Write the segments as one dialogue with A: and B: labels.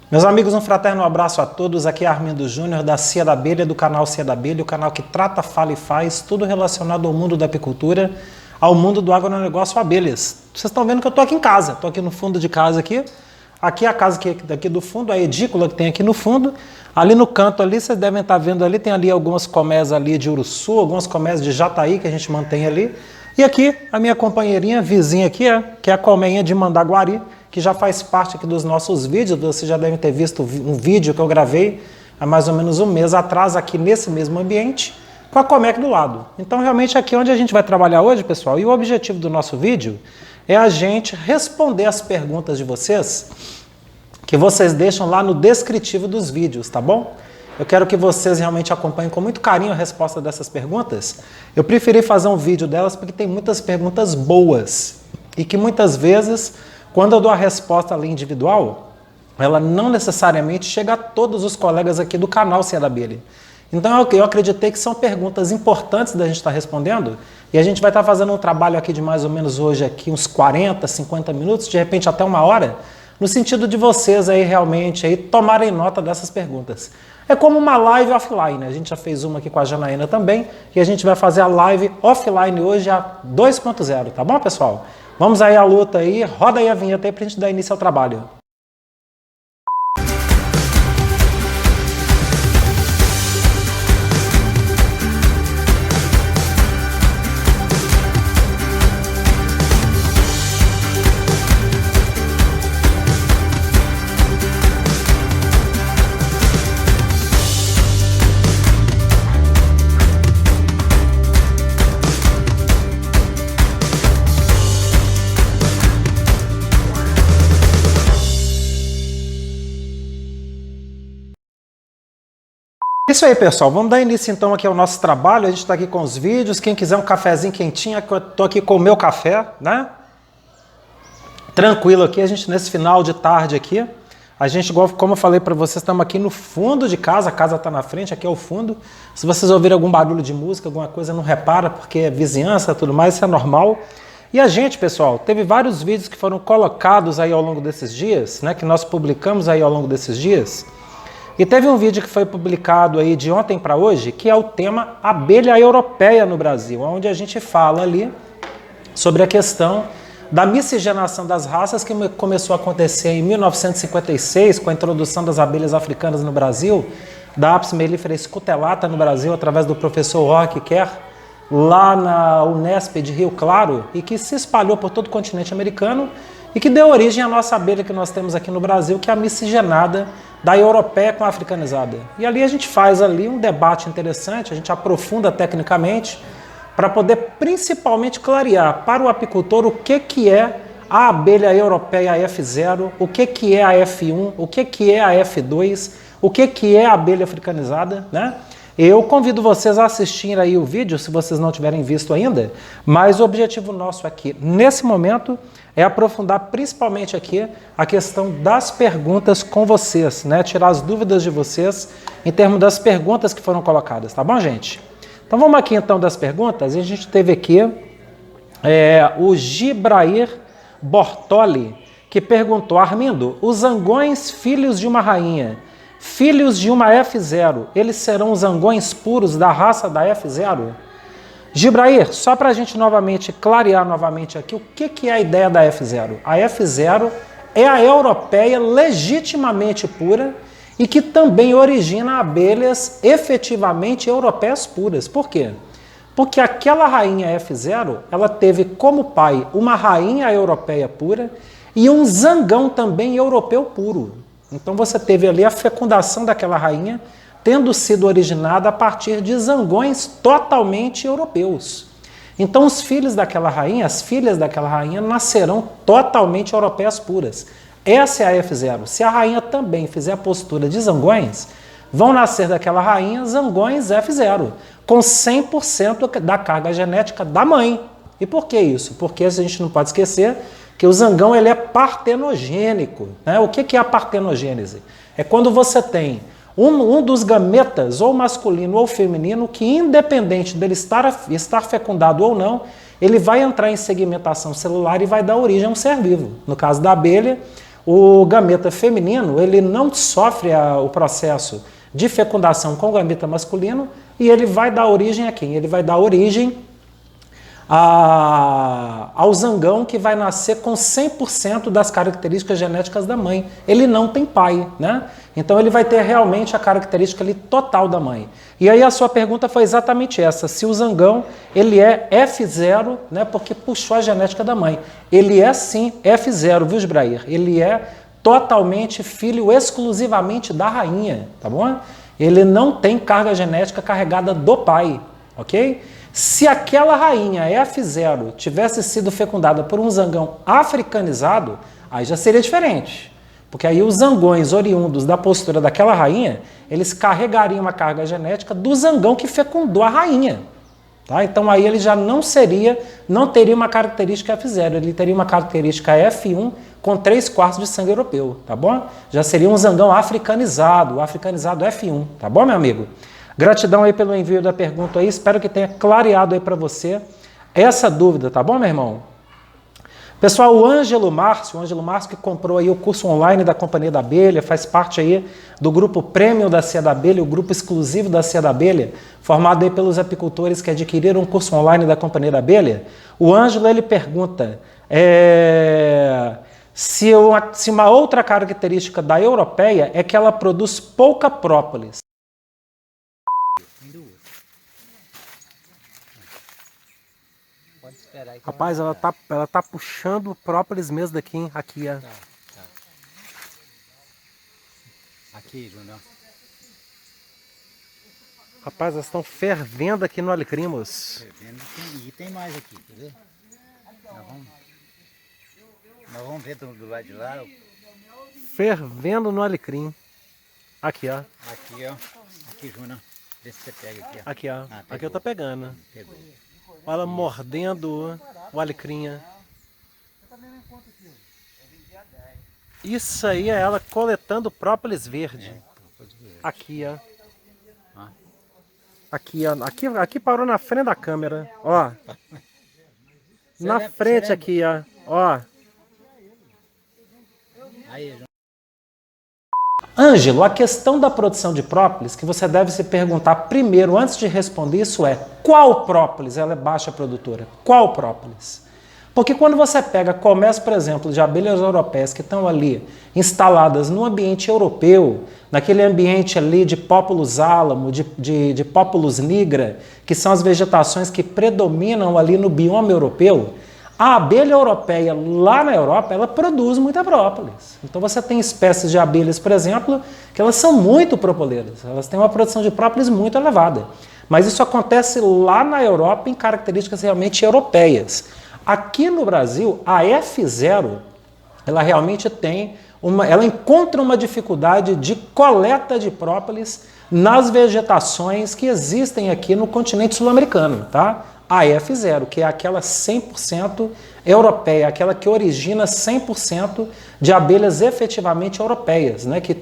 A: Meus amigos, um fraterno abraço a todos. Aqui é Armindo Júnior, da Cia da Abelha, do canal Cia da Abelha, o canal que trata, fala e faz tudo relacionado ao mundo da apicultura, ao mundo do agronegócio abelhas. Vocês estão vendo que eu estou aqui em casa, estou aqui no fundo de casa aqui. Aqui é a casa que daqui do fundo, a edícula que tem aqui no fundo. Ali no canto ali, vocês devem estar vendo ali, tem ali algumas colmeias ali de uruçu, algumas colmeias de jataí que a gente mantém ali. E aqui, a minha companheirinha, vizinha aqui, que é a colmeinha de Mandaguari, que já faz parte aqui dos nossos vídeos. Vocês já devem ter visto um vídeo que eu gravei há mais ou menos um mês atrás, aqui nesse mesmo ambiente, com a colmeia aqui do lado. Então, realmente, aqui é onde a gente vai trabalhar hoje, pessoal, e o objetivo do nosso vídeo é a gente responder as perguntas de vocês, que vocês deixam lá no descritivo dos vídeos, tá bom? Eu quero que vocês realmente acompanhem com muito carinho a resposta dessas perguntas. Eu preferi fazer um vídeo delas porque tem muitas perguntas boas e que muitas vezes, quando eu dou a resposta ali individual, ela não necessariamente chega a todos os colegas aqui do canal Cia da Abelha. Então eu acreditei que são perguntas importantes da gente estar respondendo e a gente vai estar fazendo um trabalho aqui de mais ou menos hoje aqui uns 40, 50 minutos, de repente até uma hora, no sentido de vocês aí realmente aí tomarem nota dessas perguntas. É como uma live offline, a gente já fez uma aqui com a Janaína também, e a gente vai fazer a live offline hoje a 2.0, tá bom, pessoal? Vamos aí à luta aí, roda aí a vinheta aí pra gente dar início ao trabalho. Isso aí, pessoal, vamos dar início então aqui ao nosso trabalho. A gente está aqui com os vídeos, quem quiser um cafezinho quentinho, eu estou aqui com o meu café, né? Tranquilo aqui, a gente nesse final de tarde aqui, a gente, igual como eu falei para vocês, estamos aqui no fundo de casa, a casa está na frente, aqui é o fundo. Se vocês ouvirem algum barulho de música, alguma coisa, não repara, porque é vizinhança e tudo mais, isso é normal. E a gente, pessoal, teve vários vídeos que foram colocados aí ao longo desses dias, né? Que nós publicamos aí ao longo desses dias. E teve um vídeo que foi publicado aí de ontem para hoje, que é o tema abelha europeia no Brasil, onde a gente fala ali sobre a questão da miscigenação das raças que começou a acontecer em 1956, com a introdução das abelhas africanas no Brasil, da Apis mellifera scutellata no Brasil, através do professor Roque Kerr, lá na Unesp de Rio Claro, e que se espalhou por todo o continente americano, e que deu origem à nossa abelha que nós temos aqui no Brasil, que é a miscigenada da europeia com a africanizada. E ali a gente faz ali um debate interessante, a gente aprofunda tecnicamente, para poder principalmente clarear para o apicultor o que é a abelha europeia F0, o que é a F1, o que é a F2, o que é a abelha africanizada, né? Eu convido vocês a assistirem aí o vídeo, se vocês não tiverem visto ainda, mas o objetivo nosso aqui, nesse momento, é aprofundar principalmente aqui a questão das perguntas com vocês, né? Tirar as dúvidas de vocês em termos das perguntas que foram colocadas, tá bom, gente? Então vamos aqui então das perguntas. A gente teve aqui o Gibrair Bortoli, que perguntou: Armindo, os zangões filhos de uma rainha, filhos de uma F0, eles serão os zangões puros da raça da F0? Gibrair, só para a gente novamente clarear novamente aqui o que é a ideia da F0. A F0 é a europeia legitimamente pura e que também origina abelhas efetivamente europeias puras. Por quê? Porque aquela rainha F0, ela teve como pai uma rainha europeia pura e um zangão também europeu puro. Então você teve ali a fecundação daquela rainha tendo sido originada a partir de zangões totalmente europeus. Então os filhos daquela rainha, as filhas daquela rainha nascerão totalmente europeias puras. Essa é a F0. Se a rainha também fizer a postura de zangões, vão nascer daquela rainha zangões F0, com 100% da carga genética da mãe. E por que isso? Porque a gente não pode esquecer que o zangão ele é partenogênico, né? O que é a partenogênese? É quando você tem um dos gametas, ou masculino ou feminino, que independente dele estar fecundado ou não, ele vai entrar em segmentação celular e vai dar origem a um ser vivo. No caso da abelha, o gameta feminino, ele não sofre o processo de fecundação com o gameta masculino e ele vai dar origem a quem? Ele vai dar origem ao zangão que vai nascer com 100% das características genéticas da mãe. Ele não tem pai, né? Então ele vai ter realmente a característica ali total da mãe. E aí a sua pergunta foi exatamente essa, se o zangão ele é F0, né, porque puxou a genética da mãe. Ele é sim F0, viu, Sbrair? Ele é totalmente filho exclusivamente da rainha, tá bom? Ele não tem carga genética carregada do pai, ok? Se aquela rainha F0 tivesse sido fecundada por um zangão africanizado, aí já seria diferente. Porque aí os zangões oriundos da postura daquela rainha, eles carregariam uma carga genética do zangão que fecundou a rainha. Tá? Então aí ele já não teria uma característica F0, ele teria uma característica F1 com 3/4 de sangue europeu, tá bom? Já seria um zangão africanizado, o africanizado F1, tá bom, meu amigo? Gratidão aí pelo envio da pergunta aí, espero que tenha clareado aí para você essa dúvida, tá bom, meu irmão? Pessoal, o Ângelo Márcio que comprou aí o curso online da Companhia da Abelha, faz parte aí do grupo Premium da Cia da Abelha, o grupo exclusivo da Cia da Abelha, formado aí pelos apicultores que adquiriram o curso online da Companhia da Abelha. O Ângelo, ele pergunta se uma outra característica da europeia é que ela produz pouca própolis. Rapaz, ela tá puxando o própolis mesmo daqui, hein? Aqui, ó. Tá.
B: Aqui, Júnior.
A: Rapaz, elas estão fervendo aqui no alecrim, moço.
B: Fervendo, e tem mais aqui, quer ver? Nós vamos ver do lado de lá.
A: Fervendo no alecrim. Aqui, ó.
B: Aqui, ó. Aqui, Júnior. Vê se você pega aqui, ó.
A: Aqui, ó. Aqui eu tô pegando.
B: Pegou.
A: Olha ela mordendo o alecrim. Isso aí é ela coletando própolis verde. Aqui, ó. Aqui, ó. Aqui parou na frente da câmera. Ó. Na frente aqui, ó. Ó.
B: Aí, Júnior.
A: Ângelo, a questão da produção de própolis que você deve se perguntar primeiro, antes de responder isso é, qual própolis ela é baixa produtora? Qual própolis? Porque quando você pega comércio, por exemplo, de abelhas europeias que estão ali instaladas no ambiente europeu, naquele ambiente ali de Populus álamo, de Populus nigra, que são as vegetações que predominam ali no bioma europeu, a abelha europeia lá na Europa, ela produz muita própolis. Então você tem espécies de abelhas, por exemplo, que elas são muito propoleiras. Elas têm uma produção de própolis muito elevada. Mas isso acontece lá na Europa em características realmente europeias. Aqui no Brasil, a F0, ela realmente ela encontra uma dificuldade de coleta de própolis nas vegetações que existem aqui no continente sul-americano, tá? A F0, que é aquela 100% europeia, aquela que origina 100% de abelhas efetivamente europeias, né? Que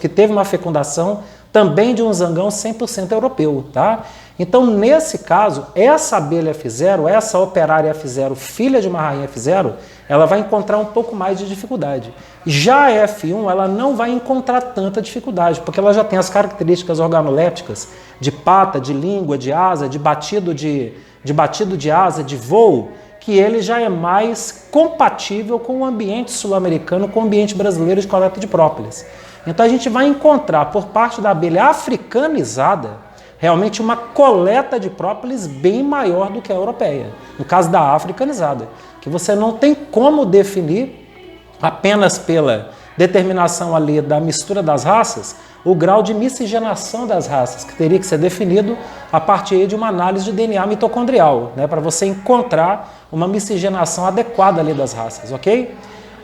A: teve uma fecundação também de um zangão 100% europeu, tá? Então, nesse caso, essa abelha F0, essa operária F0, filha de uma rainha F0, ela vai encontrar um pouco mais de dificuldade. Já a F1, ela não vai encontrar tanta dificuldade, porque ela já tem as características organolépticas de pata, de língua, de asa, de batido de asa, de voo, que ele já é mais compatível com o ambiente sul-americano, com o ambiente brasileiro de coleta de própolis. Então a gente vai encontrar, por parte da abelha africanizada, realmente uma coleta de própolis bem maior do que a europeia, no caso da africanizada, que você não tem como definir apenas pela determinação ali da mistura das raças, o grau de miscigenação das raças, que teria que ser definido a partir de uma análise de DNA mitocondrial, né, para você encontrar uma miscigenação adequada ali das raças, ok?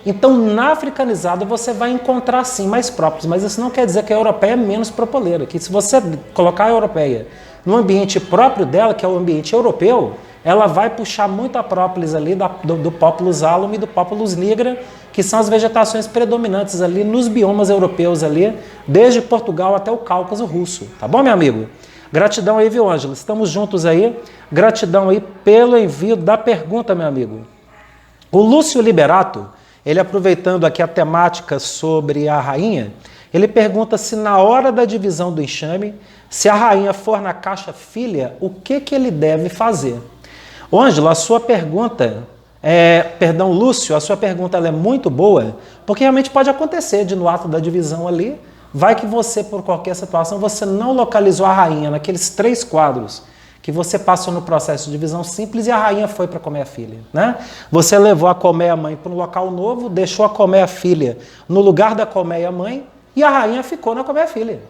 A: Então, na africanizada, você vai encontrar sim mais própolis, mas isso não quer dizer que a europeia é menos propoleira, que se você colocar a europeia no ambiente próprio dela, que é o ambiente europeu, ela vai puxar muita própolis ali do Populus álamo e do Populus nigra, que são as vegetações predominantes ali nos biomas europeus ali, desde Portugal até o Cáucaso russo. Tá bom, meu amigo? Gratidão aí, viu, Ângelo? Estamos juntos aí. Gratidão aí pelo envio da pergunta, meu amigo. O Lúcio Liberato, ele aproveitando aqui a temática sobre a rainha, ele pergunta se na hora da divisão do enxame, se a rainha for na caixa filha, o que ele deve fazer? Ô Ângelo, a sua pergunta, Lúcio, a sua pergunta ela é muito boa, porque realmente pode acontecer de no ato da divisão ali, vai que você, por qualquer situação, você não localizou a rainha naqueles 3 quadros que você passou no processo de divisão simples e a rainha foi para comer a filha, né? Você levou a colmeia mãe para um local novo, deixou a colmeia filha no lugar da colmeia mãe e a rainha ficou na colmeia filha.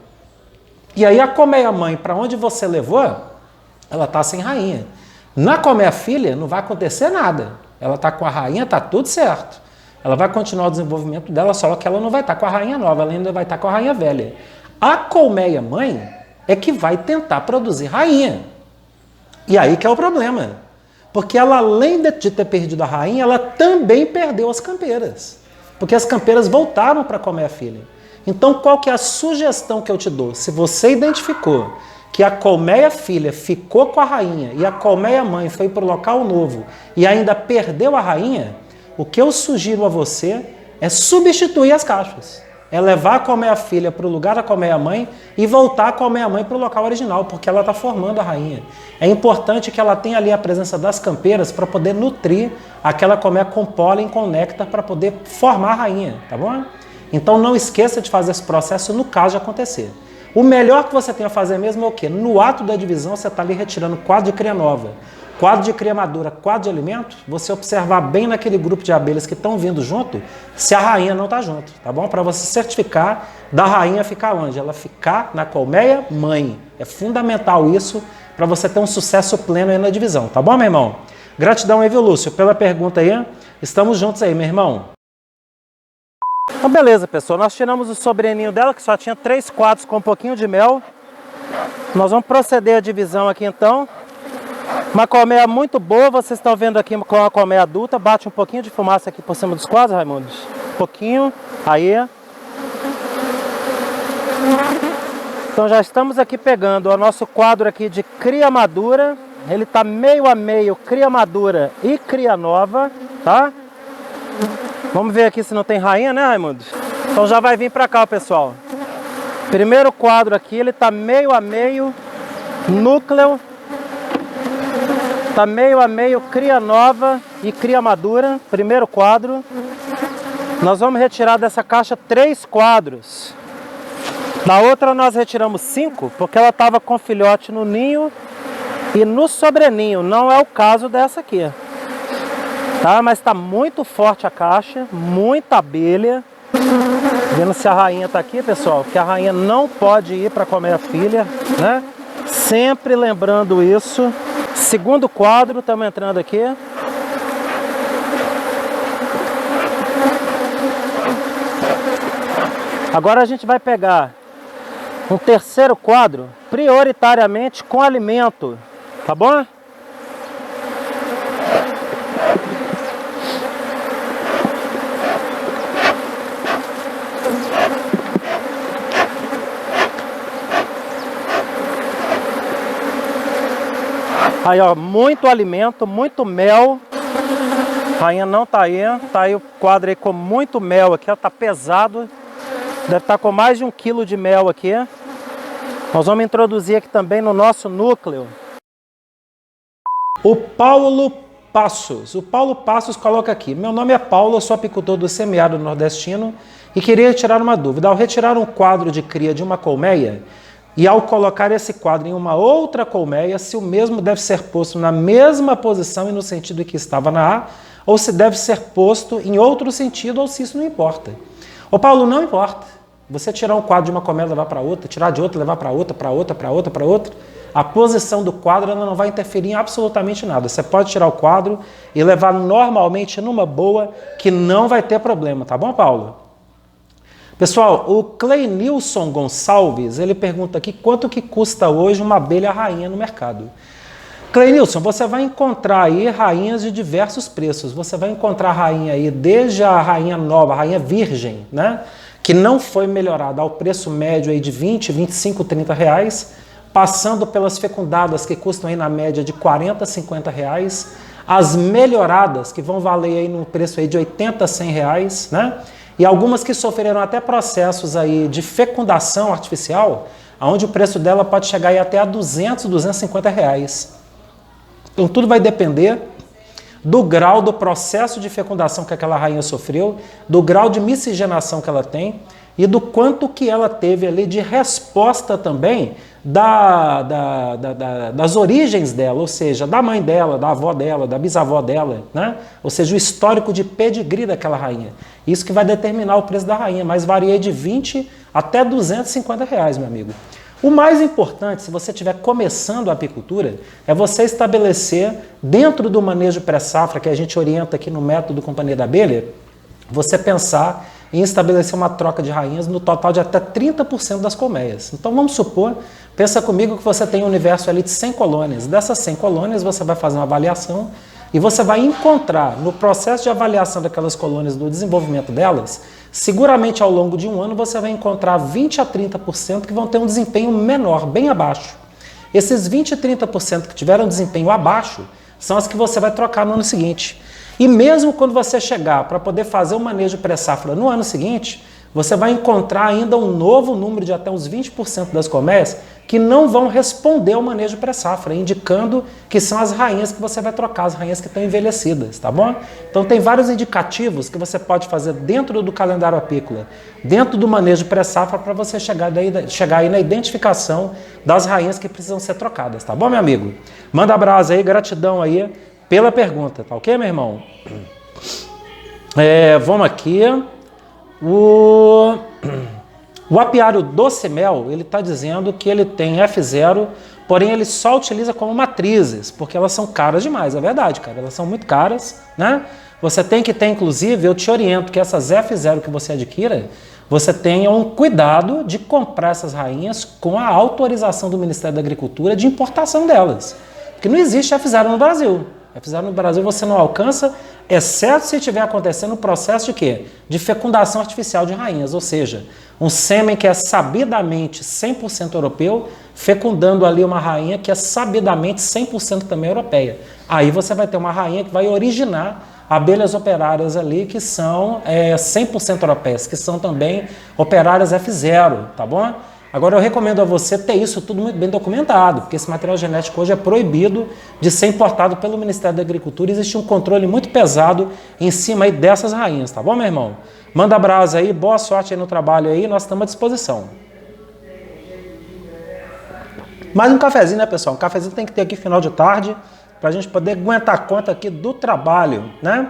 A: E aí a colmeia mãe, para onde você levou, ela está sem rainha. Na colmeia filha não vai acontecer nada. Ela está com a rainha, está tudo certo. Ela vai continuar o desenvolvimento dela, só que ela não vai estar com a rainha nova, ela ainda vai estar com a rainha velha. A colmeia mãe é que vai tentar produzir rainha. E aí que é o problema. Porque ela, além de ter perdido a rainha, ela também perdeu as campeiras. Porque as campeiras voltaram para comer a filha. Então, qual que é a sugestão que eu te dou? Se você identificou que a colmeia filha ficou com a rainha e a colmeia mãe foi para o local novo e ainda perdeu a rainha, o que eu sugiro a você é substituir as caixas. É levar a colmeia filha para o lugar da colmeia mãe e voltar a colmeia mãe para o local original, porque ela está formando a rainha. É importante que ela tenha ali a presença das campeiras para poder nutrir aquela colmeia com pólen, com néctar, para poder formar a rainha, tá bom? Então não esqueça de fazer esse processo no caso de acontecer. O melhor que você tem a fazer mesmo é o quê? No ato da divisão você está ali retirando quadro de cria nova, quadro de cria madura, quadro de alimento, você observar bem naquele grupo de abelhas que estão vindo junto, se a rainha não está junto, tá bom? Para você certificar da rainha ficar onde? Ela ficar na colmeia mãe. É fundamental isso para você ter um sucesso pleno aí na divisão, tá bom, meu irmão? Gratidão aí, viu, Lúcio, pela pergunta aí. Estamos juntos aí, meu irmão. Então, beleza, pessoal. Nós tiramos o sobreninho dela, que só tinha 3 quadros com um pouquinho de mel. Nós vamos proceder a divisão aqui, então. Uma colmeia muito boa, vocês estão vendo aqui com a colmeia adulta. Bate um pouquinho de fumaça aqui por cima dos quadros, Raimundo. Um pouquinho. Aí. Então já estamos aqui pegando o nosso quadro aqui de cria madura. Ele está meio a meio cria madura e cria nova, tá? Vamos ver aqui se não tem rainha, né, Raimundo? Então já vai vir para cá, pessoal. Primeiro quadro aqui, ele está meio a meio núcleo. Está meio a meio cria nova e cria madura. Primeiro quadro. Nós vamos retirar dessa caixa 3 quadros. Na outra nós retiramos 5, porque ela estava com filhote no ninho e no sobreninho. Não é o caso dessa aqui. Tá? Mas está muito forte a caixa, muita abelha. Vendo se a rainha está aqui, pessoal, que a rainha não pode ir para comer a filha, né? Sempre lembrando isso. Segundo quadro, estamos entrando aqui. Agora a gente vai pegar um terceiro quadro, prioritariamente com alimento, tá bom? Aí, ó, muito alimento, muito mel. A rainha não tá aí. Tá aí o quadro aí com muito mel aqui, ó, tá pesado. Deve estar com mais de 1 quilo de mel aqui. Nós vamos introduzir aqui também no nosso núcleo. O Paulo Passos coloca aqui: meu nome é Paulo, eu sou apicultor do semiárido nordestino e queria tirar uma dúvida. Ao retirar um quadro de cria de uma colmeia e ao colocar esse quadro em uma outra colmeia, se o mesmo deve ser posto na mesma posição e no sentido que estava na A, ou se deve ser posto em outro sentido, ou se isso não importa. Ô Paulo, não importa. Você tirar um quadro de uma colmeia e levar para outra, tirar de outra, levar para outra, para outra, para outra, para outra, a posição do quadro ela não vai interferir em absolutamente nada. Você pode tirar o quadro e levar normalmente numa boa, que não vai ter problema, tá bom, Paulo? Pessoal, o Cleinilson Gonçalves, ele pergunta aqui quanto que custa hoje uma abelha rainha no mercado. Cleinilson, você vai encontrar aí rainhas de diversos preços. Você vai encontrar rainha aí desde a rainha nova, a rainha virgem, né? Que não foi melhorada ao preço médio aí de 20, 25, 30 reais, passando pelas fecundadas que custam aí na média de 40, 50 reais, as melhoradas, que vão valer aí no preço aí de 80 a 100 reais, né? E algumas que sofreram até processos aí de fecundação artificial, onde o preço dela pode chegar aí até a 200, 250 reais. Então tudo vai depender do grau do processo de fecundação que aquela rainha sofreu, do grau de miscigenação que ela tem e do quanto que ela teve ali de resposta também das origens dela, ou seja, da mãe dela, da avó dela, da bisavó dela, né? Ou seja, o histórico de pedigree daquela rainha. Isso que vai determinar o preço da rainha, mas varia de 20 até 250 reais, meu amigo. O mais importante, se você estiver começando a apicultura, é você estabelecer, dentro do manejo pré-safra, que a gente orienta aqui no método Companhia da Abelha, você pensar em estabelecer uma troca de rainhas no total de até 30% das colmeias. Então vamos supor, pensa comigo que você tem um universo ali de 100 colônias. Dessas 100 colônias você vai fazer uma avaliação e você vai encontrar no processo de avaliação daquelas colônias, do desenvolvimento delas, seguramente ao longo de um ano você vai encontrar 20 a 30% que vão ter um desempenho menor, bem abaixo. Esses 20 a 30% que tiveram um desempenho abaixo são as que você vai trocar no ano seguinte. E mesmo quando você chegar para poder fazer o manejo pré-safra no ano seguinte, você vai encontrar ainda um novo número de até uns 20% das colmeias que não vão responder ao manejo pré-safra, indicando que são as rainhas que você vai trocar, as rainhas que estão envelhecidas, tá bom? Então tem vários indicativos que você pode fazer dentro do calendário apícola, dentro do manejo pré-safra, para você chegar aí na identificação das rainhas que precisam ser trocadas, tá bom, meu amigo? Manda abraço aí, gratidão aí pela pergunta, tá ok, meu irmão? Vamos aqui. O apiário doce mel, ele está dizendo que ele tem F0, porém ele só utiliza como matrizes, porque elas são caras demais, é verdade, cara, elas são muito caras, né? Você tem que ter, inclusive, eu te oriento que essas F0 que você adquira, você tenha um cuidado de comprar essas rainhas com a autorização do Ministério da Agricultura de importação delas, porque não existe F0 no Brasil. F0 no Brasil você não alcança, exceto se estiver acontecendo o processo de quê? De fecundação artificial de rainhas, ou seja, um sêmen que é sabidamente 100% europeu, fecundando ali uma rainha que é sabidamente 100% também europeia. Aí você vai ter uma rainha que vai originar abelhas operárias ali que são 100% europeias, que são também operárias F0, tá bom? Agora eu recomendo a você ter isso tudo muito bem documentado, porque esse material genético hoje é proibido de ser importado pelo Ministério da Agricultura. Existe um controle muito pesado em cima aí dessas rainhas, tá bom, meu irmão? Manda brasa aí, boa sorte aí no trabalho aí, nós estamos à disposição. Mais um cafezinho, né, pessoal? Um cafezinho tem que ter aqui final de tarde, para a gente poder aguentar conta aqui do trabalho, né?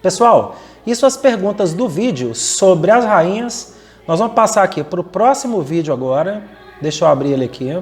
A: Pessoal, isso as perguntas do vídeo sobre as rainhas. Nós vamos passar aqui para o próximo vídeo agora, deixa eu abrir ele aqui,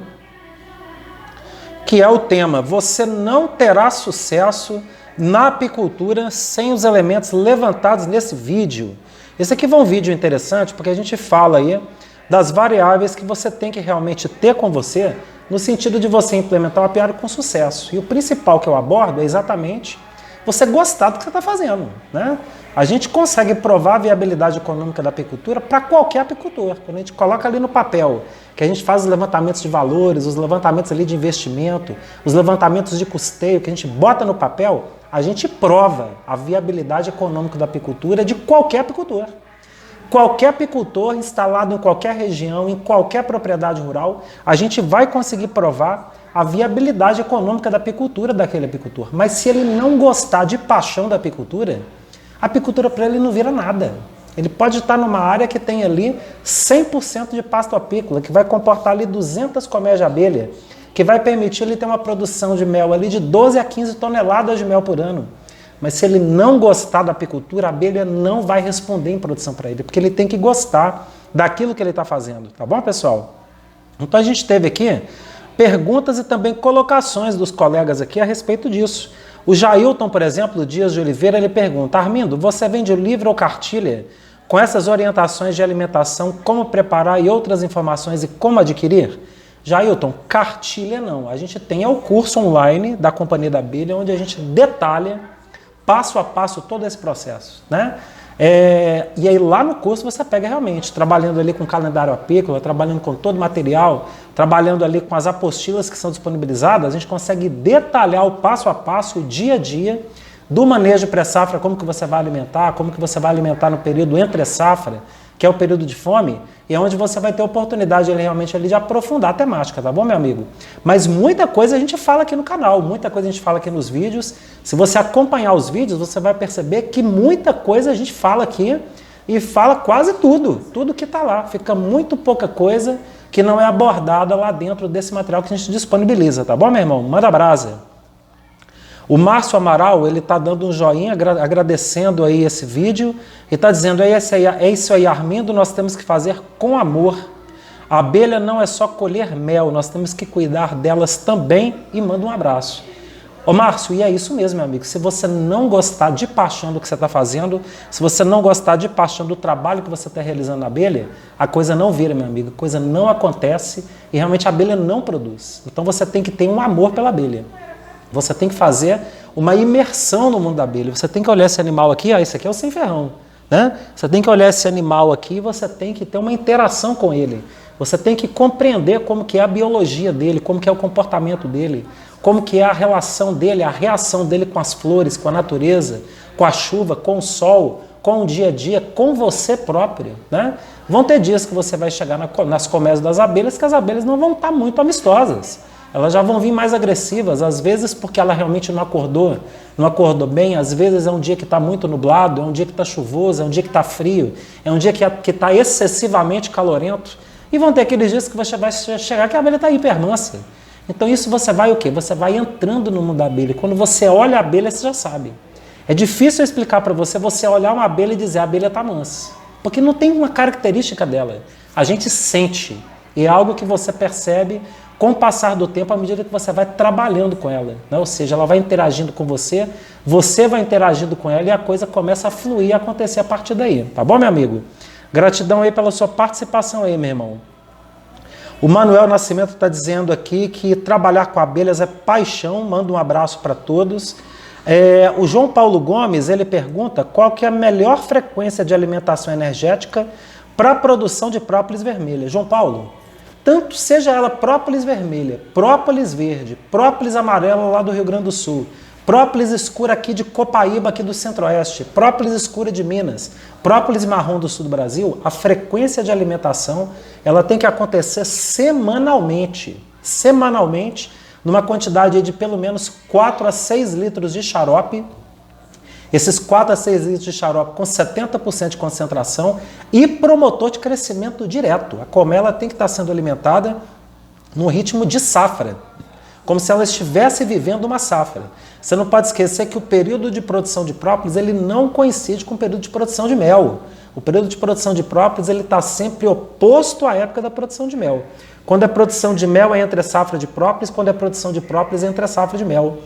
A: que é o tema: você não terá sucesso na apicultura sem os elementos levantados nesse vídeo. Esse aqui vai um vídeo interessante porque a gente fala aí das variáveis que você tem que realmente ter com você no sentido de você implementar o apiário com sucesso. E o principal que eu abordo é exatamente você gostar do que você está fazendo, né? A gente consegue provar a viabilidade econômica da apicultura para qualquer apicultor. Quando a gente coloca ali no papel, que a gente faz os levantamentos de valores, os levantamentos ali de investimento, os levantamentos de custeio, que a gente bota no papel, a gente prova a viabilidade econômica da apicultura de qualquer apicultor. Qualquer apicultor instalado em qualquer região, em qualquer propriedade rural, a gente vai conseguir provar a viabilidade econômica da apicultura daquele apicultor. Mas se ele não gostar de paixão da apicultura, a apicultura para ele não vira nada. Ele pode estar numa área que tem ali 100% de pasto apícola, que vai comportar ali 200 colmeias de abelha, que vai permitir ele ter uma produção de mel ali de 12 a 15 toneladas de mel por ano. Mas se ele não gostar da apicultura, a abelha não vai responder em produção para ele, porque ele tem que gostar daquilo que ele está fazendo, tá bom, pessoal? Então a gente teve aqui perguntas e também colocações dos colegas aqui a respeito disso. O Jailton, por exemplo, Dias de Oliveira, ele pergunta: Armindo, você vende livro ou cartilha com essas orientações de alimentação, como preparar e outras informações e como adquirir? Jailton, cartilha não. A gente tem o curso online da Companhia da Abelha, onde a gente detalha passo a passo todo esse processo, né? E aí lá no curso você pega realmente, trabalhando ali com calendário apícola, trabalhando com todo o material, trabalhando ali com as apostilas que são disponibilizadas, a gente consegue detalhar o passo a passo, o dia a dia do manejo pré-safra, como que você vai alimentar, como que você vai alimentar no período entre safra, que é o período de fome, e é onde você vai ter oportunidade realmente ali de aprofundar a temática, tá bom, meu amigo? Mas muita coisa a gente fala aqui no canal, muita coisa a gente fala aqui nos vídeos. Se você acompanhar os vídeos, você vai perceber que muita coisa a gente fala aqui e fala quase tudo que tá lá. Fica muito pouca coisa que não é abordada lá dentro desse material que a gente disponibiliza, tá bom, meu irmão? Manda brasa. O Márcio Amaral, ele tá dando um joinha, agradecendo aí esse vídeo e tá dizendo, é isso aí, Armindo, nós temos que fazer com amor. A abelha não é só colher mel, nós temos que cuidar delas também, e manda um abraço. Ô Márcio, e é isso mesmo, meu amigo, se você não gostar de paixão do que você está fazendo, se você não gostar de paixão do trabalho que você está realizando na abelha, a coisa não vira, meu amigo, a coisa não acontece e realmente a abelha não produz. Então você tem que ter um amor pela abelha. Você tem que fazer uma imersão no mundo da abelha. Você tem que olhar esse animal aqui, esse aqui é o sem ferrão, né? Você tem que olhar esse animal aqui e você tem que ter uma interação com ele. Você tem que compreender como que é a biologia dele, como que é o comportamento dele, como que é a relação dele, a reação dele com as flores, com a natureza, com a chuva, com o sol, com o dia a dia, com você próprio, né? Vão ter dias que você vai chegar nas colmeias das abelhas que as abelhas não vão estar muito amistosas. Elas já vão vir mais agressivas, às vezes porque ela realmente não acordou bem, às vezes é um dia que está muito nublado, é um dia que está chuvoso, é um dia que está frio, é um dia que está excessivamente calorento. E vão ter aqueles dias que você vai chegar que a abelha está hipermansa. Então isso você vai o quê? Você vai entrando no mundo da abelha. Quando você olha a abelha, você já sabe. É difícil eu explicar para você olhar uma abelha e dizer a abelha está mansa. Porque não tem uma característica dela. A gente sente. E é algo que você percebe com o passar do tempo, à medida que você vai trabalhando com ela, né? Ou seja, ela vai interagindo com você, você vai interagindo com ela e a coisa começa a fluir e a acontecer a partir daí. Tá bom, meu amigo? Gratidão aí pela sua participação aí, meu irmão. O Manuel Nascimento está dizendo aqui que trabalhar com abelhas é paixão, manda um abraço para todos. O João Paulo Gomes, ele pergunta qual que é a melhor frequência de alimentação energética para a produção de própolis vermelha. João Paulo, tanto seja ela própolis vermelha, própolis verde, própolis amarela lá do Rio Grande do Sul, própolis escura aqui de Copaíba, aqui do Centro-Oeste, própolis escura de Minas, própolis marrom do sul do Brasil, a frequência de alimentação ela tem que acontecer semanalmente, numa quantidade de pelo menos 4 a 6 litros de xarope. Esses 4 a 6 litros de xarope com 70% de concentração e promotor de crescimento direto. A colmeia tem que estar sendo alimentada no ritmo de safra, como se ela estivesse vivendo uma safra. Você não pode esquecer que o período de produção de própolis ele não coincide com o período de produção de mel. O período de produção de própolis ele está sempre oposto à época da produção de mel. Quando é produção de mel é entre a safra de própolis, quando é produção de própolis é entre a safra de mel.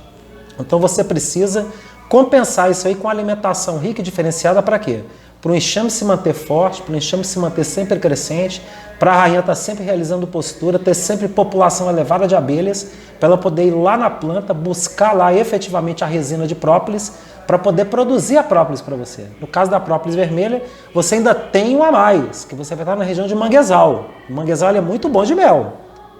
A: Então você precisa compensar isso aí com alimentação rica e diferenciada para quê? Para o enxame se manter forte, para o enxame se manter sempre crescente, para a rainha estar sempre realizando postura, ter sempre população elevada de abelhas, para ela poder ir lá na planta, buscar lá efetivamente a resina de própolis, para poder produzir a própolis para você. No caso da própolis vermelha, você ainda tem um a mais, que você vai estar na região de manguezal. O manguezal é muito bom de mel.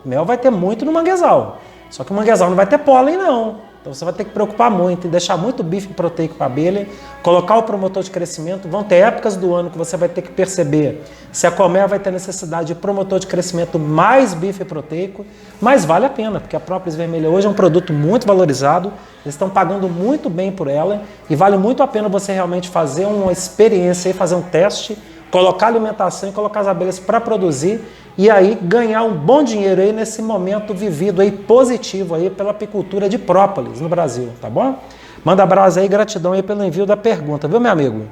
A: Mel vai ter muito no manguezal. Só que o manguezal não vai ter pólen, não. Então você vai ter que preocupar muito em deixar muito bife proteico para a abelha, colocar o promotor de crescimento. Vão ter épocas do ano que você vai ter que perceber se a colmeia vai ter necessidade de promotor de crescimento mais bife proteico, mas vale a pena, porque a própolis vermelha hoje é um produto muito valorizado, eles estão pagando muito bem por ela e vale muito a pena você realmente fazer uma experiência, fazer um teste, colocar alimentação e colocar as abelhas para produzir e aí ganhar um bom dinheiro aí nesse momento vivido aí positivo aí pela apicultura de própolis no Brasil, tá bom? Manda abraço aí, gratidão aí pelo envio da pergunta, viu, meu amigo?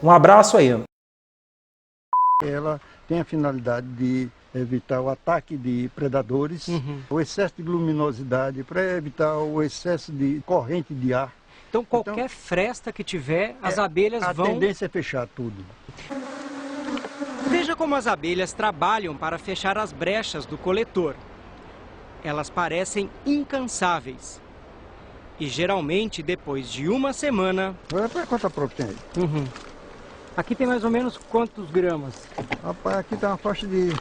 A: Um abraço aí.
C: Ela tem a finalidade de evitar o ataque de predadores, o excesso de luminosidade, para evitar o excesso de corrente de ar.
D: Então qualquer fresta que tiver, as abelhas vão...
C: A tendência é fechar tudo.
D: Veja como as abelhas trabalham para fechar as brechas do coletor. Elas parecem incansáveis. E geralmente, depois de uma semana...
C: Olha para quanta própria tem aí.
D: Aqui tem mais ou menos quantos gramas
C: Rapaz, aqui está uma faixa de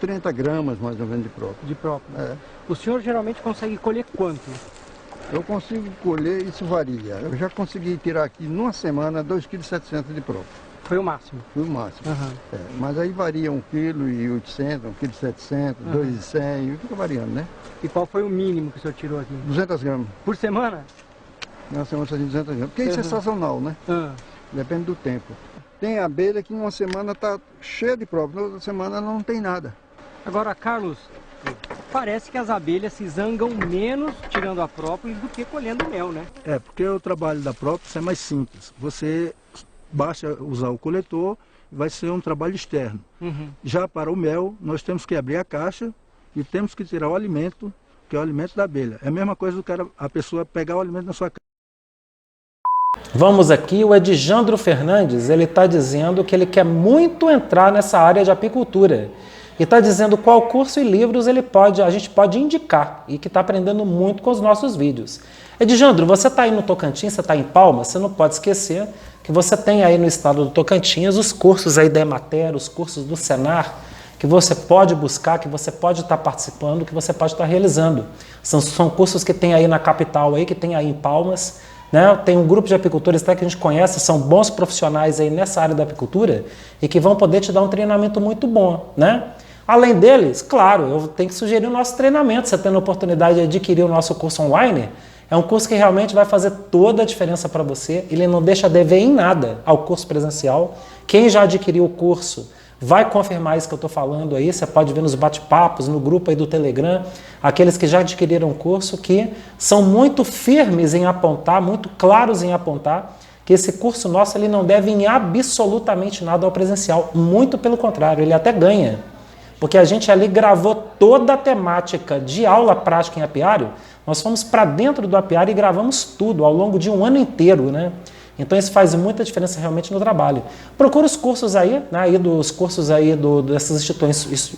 C: 30 gramas mais ou menos de própolis.
D: de própolis?
C: É.
D: O senhor geralmente consegue colher quanto?
C: Eu consigo colher, isso varia. Eu já consegui tirar aqui numa semana 2,7 kg de própolis.
D: Foi o máximo?
C: Foi o máximo.
D: Aham.
C: É, mas aí varia 1,8 kg, 1,7 kg, 2,1 kg, fica variando, né?
D: E qual foi o mínimo que o senhor tirou aqui?
C: 200 gramas.
D: Por semana?
C: Numa semana fazia 200 gramas. Porque isso é sazonal, né?
D: Ah.
C: Depende do tempo. Tem abelha que uma semana está cheia de própolis, na outra semana não tem nada.
D: Agora, Carlos, parece que as abelhas se zangam menos tirando a própolis do que colhendo mel, né?
E: É, porque o trabalho da própolis é mais simples. Você basta usar o coletor, vai ser um trabalho externo. Já para o mel, nós temos que abrir a caixa e temos que tirar o alimento, que é o alimento da abelha. É a mesma coisa do cara, a pessoa pegar o alimento na sua casa.
A: Vamos aqui, o Edjandro Fernandes, ele está dizendo que ele quer muito entrar nessa área de apicultura. E está dizendo qual curso e livros a gente pode indicar e que está aprendendo muito com os nossos vídeos. Edjandro, você está aí no Tocantins, você está em Palmas, você não pode esquecer que você tem aí no estado do Tocantins os cursos aí da Emater, os cursos do Senar, que você pode buscar, que você pode estar participando, que você pode estar realizando. São cursos que tem aí na capital, aí, que tem aí em Palmas, né? Tem um grupo de apicultores até que a gente conhece, são bons profissionais aí nessa área da apicultura e que vão poder te dar um treinamento muito bom, né? Além deles, claro, eu tenho que sugerir o nosso treinamento. Você tendo a oportunidade de adquirir o nosso curso online, é um curso que realmente vai fazer toda a diferença para você. Ele não deixa a dever em nada ao curso presencial. Quem já adquiriu o curso vai confirmar isso que eu estou falando aí. Você pode ver nos bate-papos, no grupo aí do Telegram, aqueles que já adquiriram o curso, que são muito firmes em apontar, muito claros em apontar, que esse curso nosso ele não deve em absolutamente nada ao presencial. Muito pelo contrário, ele até ganha. Porque a gente ali gravou toda a temática de aula prática em apiário, nós fomos para dentro do apiário e gravamos tudo ao longo de um ano inteiro, né? Então isso faz muita diferença realmente no trabalho. Procura os cursos aí, né, aí dos cursos aí dessas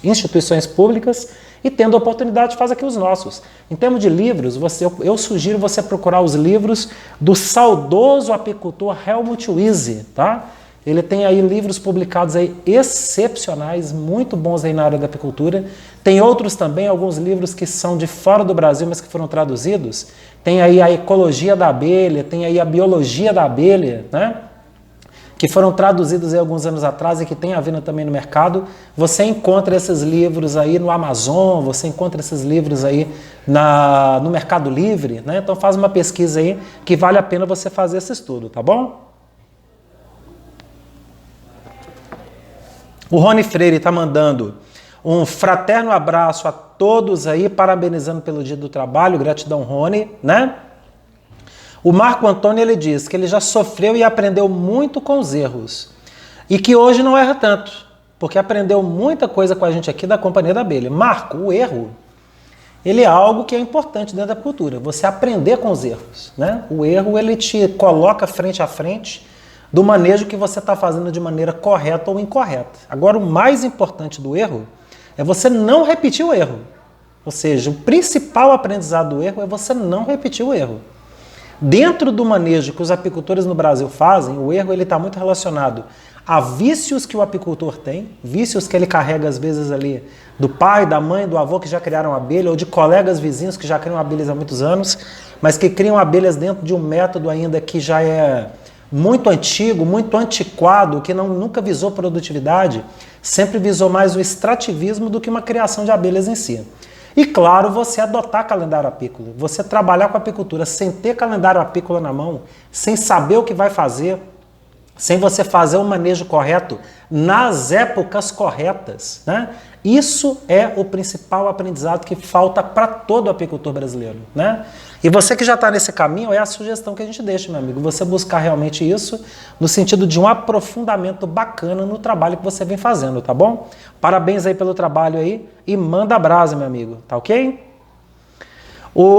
A: instituições públicas e tendo a oportunidade faz aqui os nossos. Em termos de livros, eu sugiro você procurar os livros do saudoso apicultor Helmut Wiese, tá? Ele tem aí livros publicados aí excepcionais, muito bons aí na área da apicultura. Tem outros também, alguns livros que são de fora do Brasil, mas que foram traduzidos. Tem aí a Ecologia da Abelha, tem aí a Biologia da Abelha, né? Que foram traduzidos aí alguns anos atrás e que tem à venda também no mercado. Você encontra esses livros aí no Amazon, você encontra esses livros aí no Mercado Livre, né? Então faz uma pesquisa aí que vale a pena você fazer esse estudo, tá bom? O Rony Freire está mandando um fraterno abraço a todos aí, parabenizando pelo Dia do Trabalho, gratidão, Rony, né? O Marco Antônio, ele diz que ele já sofreu e aprendeu muito com os erros e que hoje não erra tanto, porque aprendeu muita coisa com a gente aqui da Companhia da Abelha. Marco, o erro, ele é algo que é importante dentro da cultura, você aprender com os erros, né? O erro, ele te coloca frente a frente do manejo que você está fazendo de maneira correta ou incorreta. Agora, o mais importante do erro é você não repetir o erro. Ou seja, o principal aprendizado do erro é você não repetir o erro. Dentro do manejo que os apicultores no Brasil fazem, o erro está muito relacionado a vícios que o apicultor tem, vícios que ele carrega às vezes ali do pai, da mãe, do avô que já criaram abelha, ou de colegas vizinhos que já criam abelhas há muitos anos, mas que criam abelhas dentro de um método ainda que já é muito antigo, muito antiquado, que nunca visou produtividade, sempre visou mais o extrativismo do que uma criação de abelhas em si. E claro, você adotar calendário apícola, você trabalhar com apicultura sem ter calendário apícola na mão, sem saber o que vai fazer, sem você fazer o manejo correto nas épocas corretas, né? Isso é o principal aprendizado que falta para todo apicultor brasileiro, né? E você que já está nesse caminho, é a sugestão que a gente deixa, meu amigo, você buscar realmente isso no sentido de um aprofundamento bacana no trabalho que você vem fazendo, tá bom? Parabéns aí pelo trabalho aí e manda abraço, meu amigo, tá ok?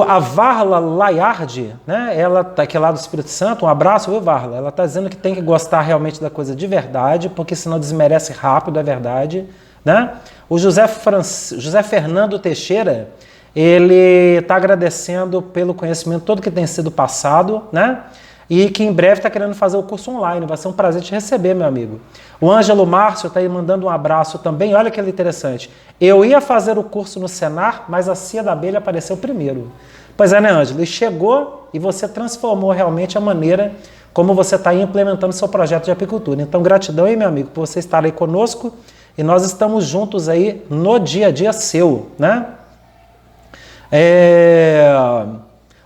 A: A Varla Laiardi, né, ela tá aqui lá do Espírito Santo, um abraço, viu, Varla? Ela está dizendo que tem que gostar realmente da coisa de verdade, porque senão desmerece rápido, é verdade, né? O José Fernando Teixeira, ele está agradecendo pelo conhecimento todo que tem sido passado, né? e que em breve está querendo fazer o curso online. Vai ser um prazer te receber, meu amigo. O Ângelo Márcio está aí mandando um abraço também. Olha que interessante. Eu ia fazer o curso no Senar, mas a cia da abelha apareceu primeiro. Pois é, né, Ângelo? E chegou e você transformou realmente a maneira como você está aí implementando seu projeto de apicultura. Então, gratidão aí, meu amigo, por você estar aí conosco e nós estamos juntos aí no dia a dia seu, né?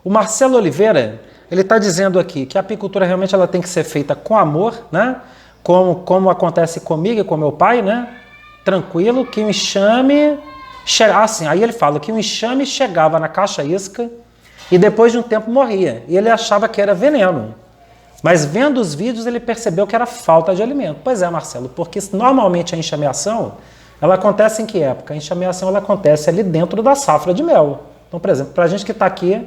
A: O Marcelo Oliveira, ele está dizendo aqui que a apicultura realmente ela tem que ser feita com amor, né? Como acontece comigo e com meu pai, né? Tranquilo, que o enxame... Assim, aí ele fala que o enxame chegava na caixa isca e depois de um tempo morria. E ele achava que era veneno. Mas vendo os vídeos ele percebeu que era falta de alimento. Pois é, Marcelo, porque normalmente a enxameação, ela acontece em que época? A enxameação ela acontece ali dentro da safra de mel. Então, por exemplo, para a gente que está aqui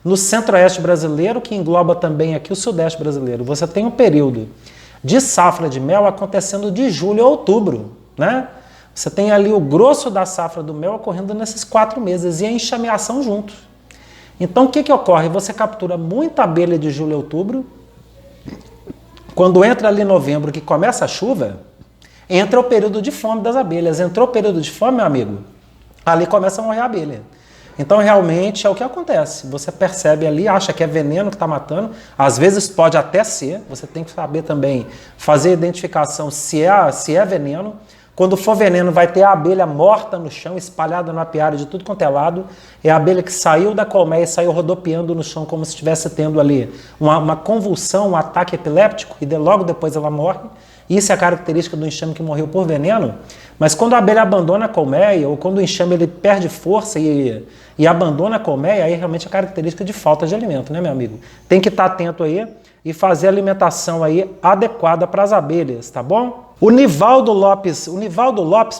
A: no centro-oeste brasileiro, que engloba também aqui o sudeste brasileiro, você tem um período de safra de mel acontecendo de julho a outubro, né? Você tem ali o grosso da safra do mel ocorrendo nesses 4 meses e a enxameação junto. Então, o que ocorre? Você captura muita abelha de julho a outubro. Quando entra ali novembro, que começa a chuva, entra o período de fome das abelhas. Entrou o período de fome, meu amigo, ali começa a morrer a abelha. Então, realmente, é o que acontece. Você percebe ali, acha que é veneno que está matando. Às vezes pode até ser. Você tem que saber também fazer a identificação se é veneno. Quando for veneno, vai ter a abelha morta no chão, espalhada no apiário de tudo quanto é lado. É a abelha que saiu da colmeia e saiu rodopiando no chão como se estivesse tendo ali uma convulsão, um ataque epiléptico, e logo depois ela morre. Isso é a característica do enxame que morreu por veneno. Mas quando a abelha abandona a colmeia, ou quando o enxame ele perde força e abandona a colmeia, aí realmente é característica de falta de alimento, né, meu amigo? Tem que estar atento aí e fazer a alimentação aí adequada para as abelhas, tá bom? O Nivaldo Lopes,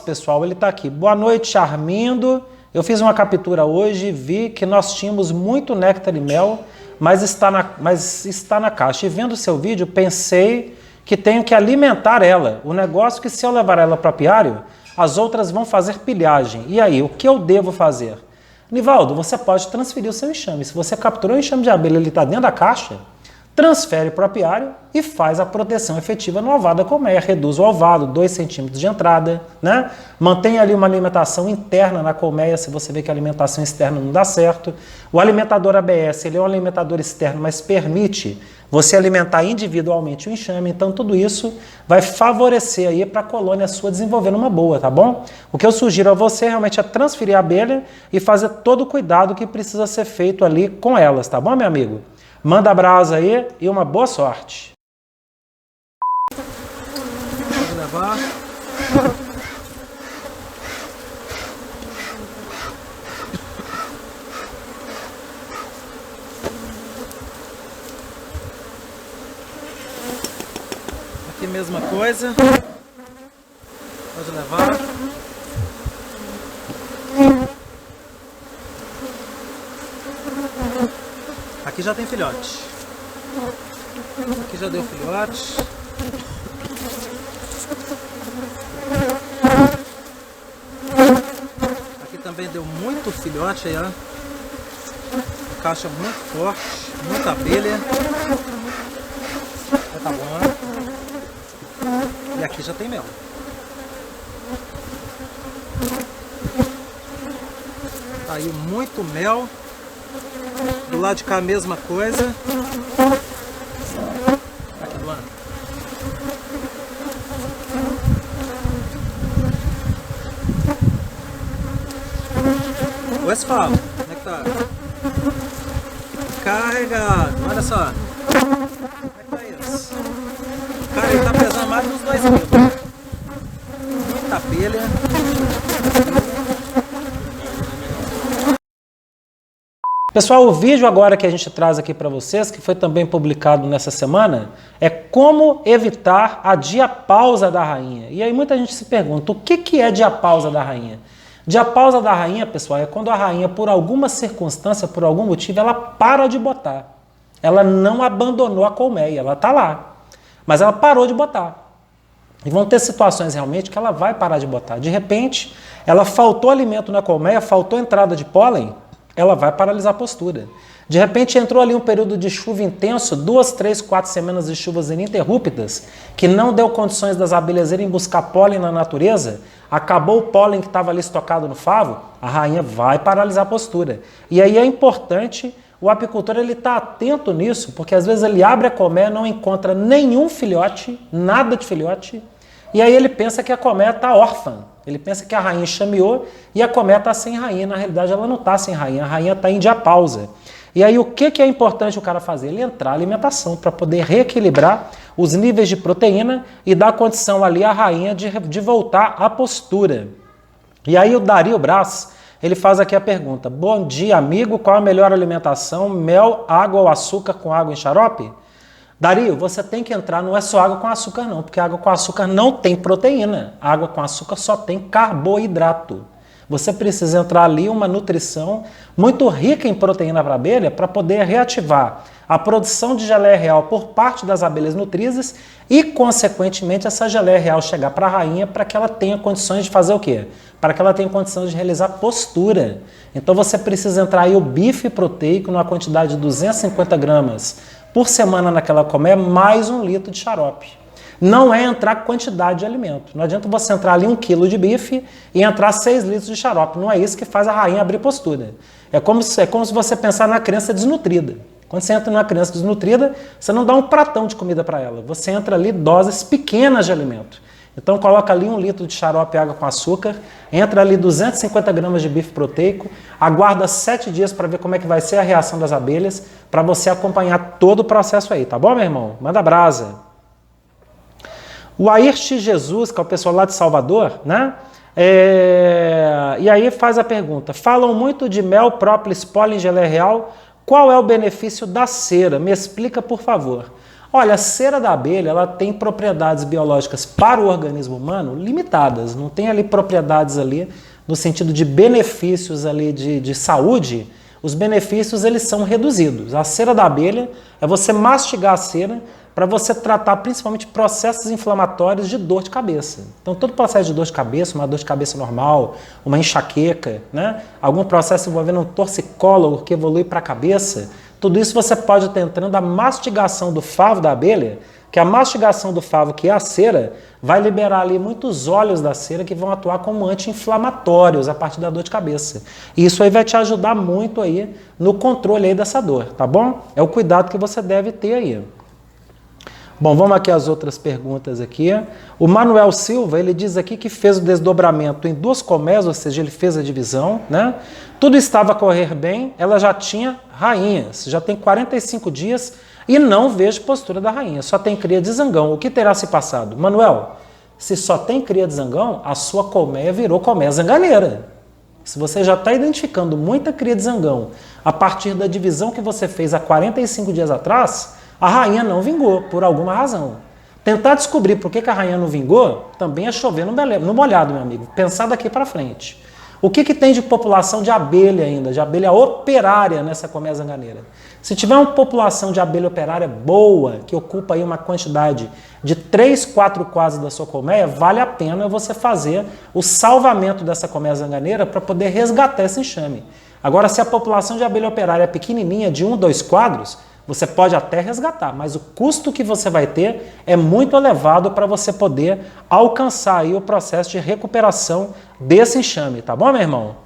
A: pessoal, ele está aqui. Boa noite, Armindo. Eu fiz uma captura hoje e vi que nós tínhamos muito néctar e mel, mas está na caixa. E vendo o seu vídeo, pensei que tenho que alimentar ela. O negócio é que se eu levar ela para o apiário, as outras vão fazer pilhagem. E aí, o que eu devo fazer? Nivaldo, você pode transferir o seu enxame. Se você capturou o enxame de abelha, ele está dentro da caixa, transfere para o apiário e faz a proteção efetiva no ovado da colmeia. Reduz o ovado, 2 centímetros de entrada, né? Mantém ali uma alimentação interna na colmeia, se você vê que a alimentação externa não dá certo. O alimentador ABS, ele é um alimentador externo, mas permite você alimentar individualmente o enxame. Então, tudo isso vai favorecer aí para a colônia sua desenvolver uma boa, tá bom? O que eu sugiro a você realmente é transferir a abelha e fazer todo o cuidado que precisa ser feito ali com elas, tá bom, meu amigo? Manda abraço aí e uma boa sorte.
D: Pode levar. Aqui mesma coisa. Pode levar. Aqui já tem filhote. Aqui já deu filhote. Aqui também deu muito filhote aí, ó. Caixa muito forte, muita abelha. Já tá bom. E aqui já tem mel. Tá aí muito mel. Do lado de cá a mesma coisa. Aqui do lado. O Westphal, como é que tá? Carregado, olha só. Como é que tá isso? Cara, ele tá pesando mais de uns 2 quilos. Muita abelha.
A: Pessoal, o vídeo agora que a gente traz aqui para vocês, que foi também publicado nessa semana, é como evitar a diapausa da rainha. E aí muita gente se pergunta, o que é diapausa da rainha? Diapausa da rainha, pessoal, é quando a rainha, por alguma circunstância, por algum motivo, ela para de botar. Ela não abandonou a colmeia, ela está lá, mas ela parou de botar. E vão ter situações realmente que ela vai parar de botar. De repente, ela faltou alimento na colmeia, faltou entrada de pólen, ela vai paralisar a postura. De repente entrou ali um período de chuva intenso, 2, 3, 4 semanas de chuvas ininterruptas, que não deu condições das abelhas irem buscar pólen na natureza, acabou o pólen que estava ali estocado no favo, a rainha vai paralisar a postura. E aí é importante o apicultor ele estar atento nisso, porque às vezes ele abre a colmeia, não encontra nenhum filhote, nada de filhote, e aí ele pensa que a colmeia está órfã. Ele pensa que a rainha chameou e a colmeia está sem rainha. Na realidade, ela não está sem rainha, a rainha está em diapausa. E aí, o que é importante o cara fazer? Ele entrar na alimentação para poder reequilibrar os níveis de proteína e dar condição ali à rainha de voltar à postura. E aí, o Dario Braz, ele faz aqui a pergunta: bom dia, amigo, qual a melhor alimentação? Mel, água ou açúcar com água em xarope? Dario, você tem que entrar, não é só água com açúcar não, porque água com açúcar não tem proteína. Água com açúcar só tem carboidrato. Você precisa entrar ali uma nutrição muito rica em proteína para a abelha para poder reativar a produção de geleia real por parte das abelhas nutrizes e, consequentemente, essa geleia real chegar para a rainha para que ela tenha condições de fazer o quê? Para que ela tenha condições de realizar postura. Então você precisa entrar aí o bife proteico numa quantidade de 250 gramas por semana naquela colmeia, mais 1 litro de xarope. Não é entrar quantidade de alimento. Não adianta você entrar ali 1 quilo de bife e entrar 6 litros de xarope. Não é isso que faz a rainha abrir postura. É como se você pensar na criança desnutrida. Quando você entra numa criança desnutrida, você não dá um pratão de comida para ela. Você entra ali doses pequenas de alimento. Então coloca ali 1 litro de xarope e água com açúcar, entra ali 250 gramas de bife proteico, aguarda 7 dias para ver como é que vai ser a reação das abelhas, para você acompanhar todo o processo aí, tá bom, meu irmão? Manda brasa! O Ayrte Jesus, que é o pessoal lá de Salvador, né? E aí faz a pergunta: falam muito de mel, própolis, pólen, geleia real, qual é o benefício da cera? Me explica, por favor. Olha, a cera da abelha, ela tem propriedades biológicas para o organismo humano limitadas, não tem ali propriedades ali no sentido de benefícios ali de saúde. Os benefícios eles são reduzidos. A cera da abelha é você mastigar a cera para você tratar principalmente processos inflamatórios de dor de cabeça. Então todo processo de dor de cabeça, uma dor de cabeça normal, uma enxaqueca, né? Algum processo envolvendo um torcicólogo que evolui para a cabeça, tudo isso você pode estar entrando a mastigação do favo da abelha, que a mastigação do favo, que é a cera, vai liberar ali muitos óleos da cera que vão atuar como anti-inflamatórios a partir da dor de cabeça. E isso aí vai te ajudar muito aí no controle aí dessa dor, tá bom? É o cuidado que você deve ter aí. Bom, vamos aqui às outras perguntas aqui. O Manuel Silva, ele diz aqui que fez o desdobramento em 2 colmeias, ou seja, ele fez a divisão, né? Tudo estava a correr bem, ela já tinha rainhas, já tem 45 dias e não vejo postura da rainha, só tem cria de zangão. O que terá se passado? Manuel, se só tem cria de zangão, a sua colmeia virou colmeia zanganeira. Se você já está identificando muita cria de zangão a partir da divisão que você fez há 45 dias atrás, a rainha não vingou, por alguma razão. Tentar descobrir por que a rainha não vingou, também é chover no molhado, meu amigo. Pensar daqui para frente. O que tem de população de abelha ainda, de abelha operária nessa colmeia zanganeira? Se tiver uma população de abelha operária boa, que ocupa aí uma quantidade de 3, 4 quadros da sua colmeia, vale a pena você fazer o salvamento dessa colmeia zanganeira para poder resgatar esse enxame. Agora, se a população de abelha operária é pequenininha, de 1, 2 quadros, você pode até resgatar, mas o custo que você vai ter é muito elevado para você poder alcançar aí o processo de recuperação desse enxame, tá bom, meu irmão?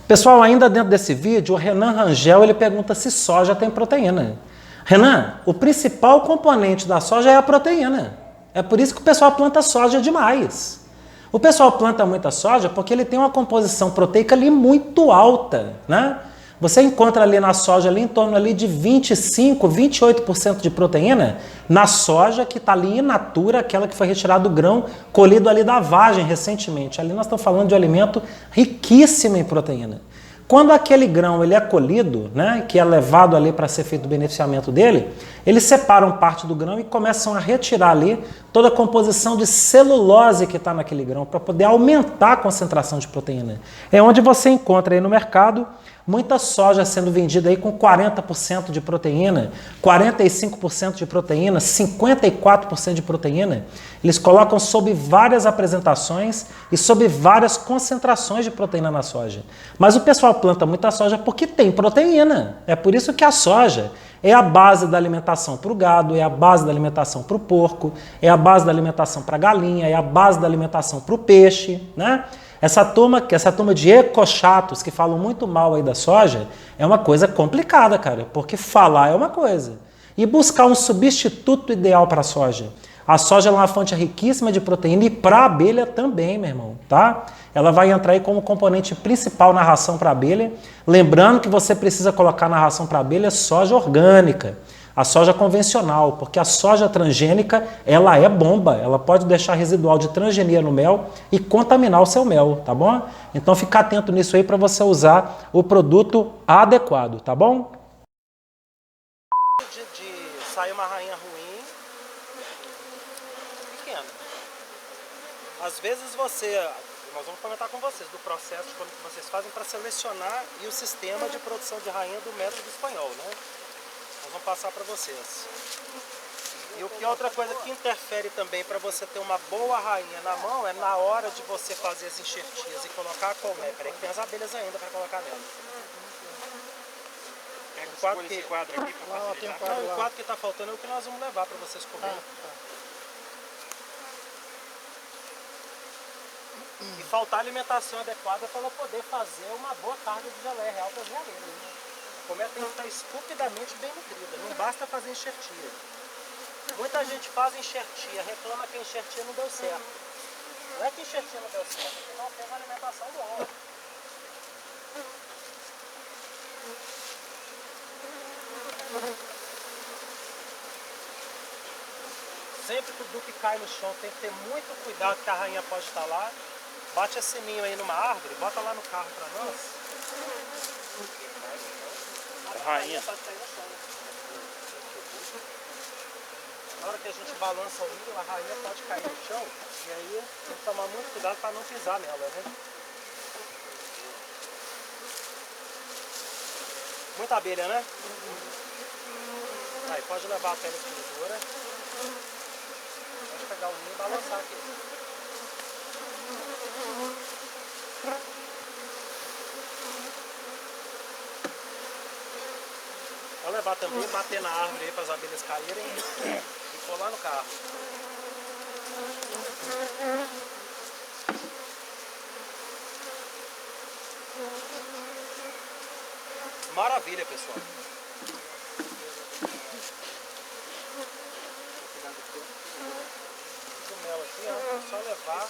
A: Pessoal, ainda dentro desse vídeo, o Renan Rangel, ele pergunta se soja tem proteína. Renan, o principal componente da soja é a proteína. É por isso que o pessoal planta soja demais. O pessoal planta muita soja porque ele tem uma composição proteica ali muito alta, né? Você encontra ali na soja ali em torno ali de 25, 28% de proteína na soja que está ali in natura, aquela que foi retirada do grão, colhido ali da vagem recentemente. Ali nós estamos falando de um alimento riquíssimo em proteína. Quando aquele grão ele é colhido, né, que é levado ali para ser feito o beneficiamento dele, eles separam parte do grão e começam a retirar ali toda a composição de celulose que está naquele grão para poder aumentar a concentração de proteína. É onde você encontra aí no mercado Muita soja sendo vendida aí com 40% de proteína, 45% de proteína, 54% de proteína. Eles colocam sob várias apresentações e sob várias concentrações de proteína na soja. Mas o pessoal planta muita soja porque tem proteína. É por isso que a soja é a base da alimentação para o gado, é a base da alimentação para o porco, é a base da alimentação para a galinha, é a base da alimentação para o peixe, né? Essa turma de ecochatos que falam muito mal aí da soja é uma coisa complicada, cara, porque falar é uma coisa e buscar um substituto ideal para a soja. A soja é uma fonte riquíssima de proteína e para a abelha também, meu irmão, tá? Ela vai entrar aí como componente principal na ração para a abelha. Lembrando que você precisa colocar na ração para a abelha soja orgânica, a soja convencional, porque a soja transgênica, ela é bomba, ela pode deixar residual de transgenia no mel e contaminar o seu mel, tá bom? Então fica atento nisso aí para você usar o produto adequado, tá bom?
D: De sair uma rainha ruim, pequena. Às vezes nós vamos comentar com vocês do processo de como que vocês fazem para selecionar e o sistema de produção de rainha do método espanhol, né? Nós vamos passar para vocês. E o que outra coisa que interfere também para você ter uma boa rainha na mão é na hora de você fazer as enxertias e colocar a colmeia. Peraí que tem as abelhas ainda para colocar nela. O quadro que... quadro aqui para facilitar. Não, o quadro que está faltando é o que nós vamos levar para vocês comerem. E faltar alimentação adequada para ela poder fazer uma boa carga de geleia real para as galinhas. Né? A colmeia tem que estar estupidamente bem nutrida, não basta fazer enxertia. Muita gente faz enxertia, reclama que a enxertia não deu certo. Não é que a enxertia não deu certo, é que não tem uma alimentação boa. Sempre tudo que cai no chão tem que ter muito cuidado, que a rainha pode estar lá. Bate a sininho aí numa árvore, bota lá no carro pra nós. A rainha pode cair no chão. Na hora que a gente balança o milho, a rainha pode cair no chão. E aí tem que tomar muito cuidado para não pisar nela, né? Muita abelha, né? Aí pode levar até a escondedora. Pode pegar o ninho e balançar aqui. Vou levar também, bater na árvore aí para as abelhas caírem e pôr lá no carro. Maravilha, pessoal. O mel aqui, ó, é só levar.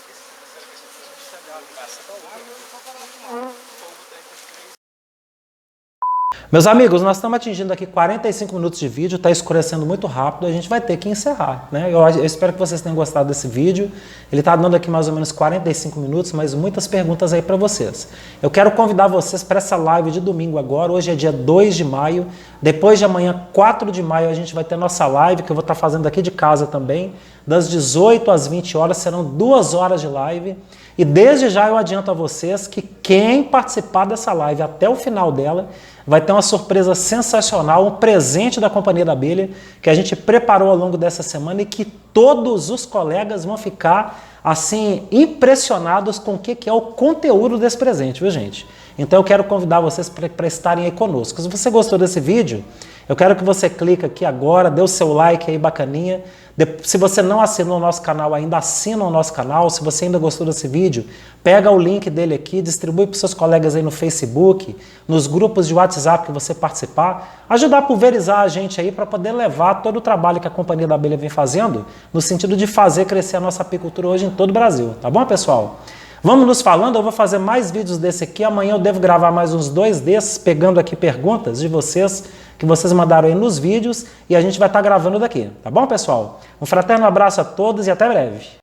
A: Meus amigos, nós estamos atingindo aqui 45 minutos de vídeo, está escurecendo muito rápido, a gente vai ter que encerrar, né? Eu espero que vocês tenham gostado desse vídeo. Ele está dando aqui mais ou menos 45 minutos, mas muitas perguntas aí para vocês. Eu quero convidar vocês para essa live de domingo agora, hoje é dia 2 de maio, depois de amanhã, 4 de maio, a gente vai ter nossa live, que eu vou estar fazendo aqui de casa também, das 18 às 20 horas, serão 2 horas de live. E desde já eu adianto a vocês que quem participar dessa live até o final dela vai ter uma surpresa sensacional, um presente da Companhia da Abelha que a gente preparou ao longo dessa semana e que todos os colegas vão ficar assim impressionados com o que é o conteúdo desse presente, viu gente? Então eu quero convidar vocês para estarem aí conosco. Se você gostou desse vídeo, eu quero que você clique aqui agora, dê o seu like aí bacaninha. Se você não assinou o nosso canal ainda, assina o nosso canal. Se você ainda gostou desse vídeo, pega o link dele aqui, distribui para os seus colegas aí no Facebook, nos grupos de WhatsApp que você participar. Ajudar a pulverizar a gente aí para poder levar todo o trabalho que a Companhia da Abelha vem fazendo, no sentido de fazer crescer a nossa apicultura hoje em todo o Brasil. Tá bom, pessoal? Vamos nos falando, eu vou fazer mais vídeos desse aqui. Amanhã eu devo gravar mais uns 2 desses, pegando aqui perguntas de vocês, que vocês mandaram aí nos vídeos, e a gente vai estar gravando daqui. Tá bom, pessoal? Um fraterno abraço a todos e até breve.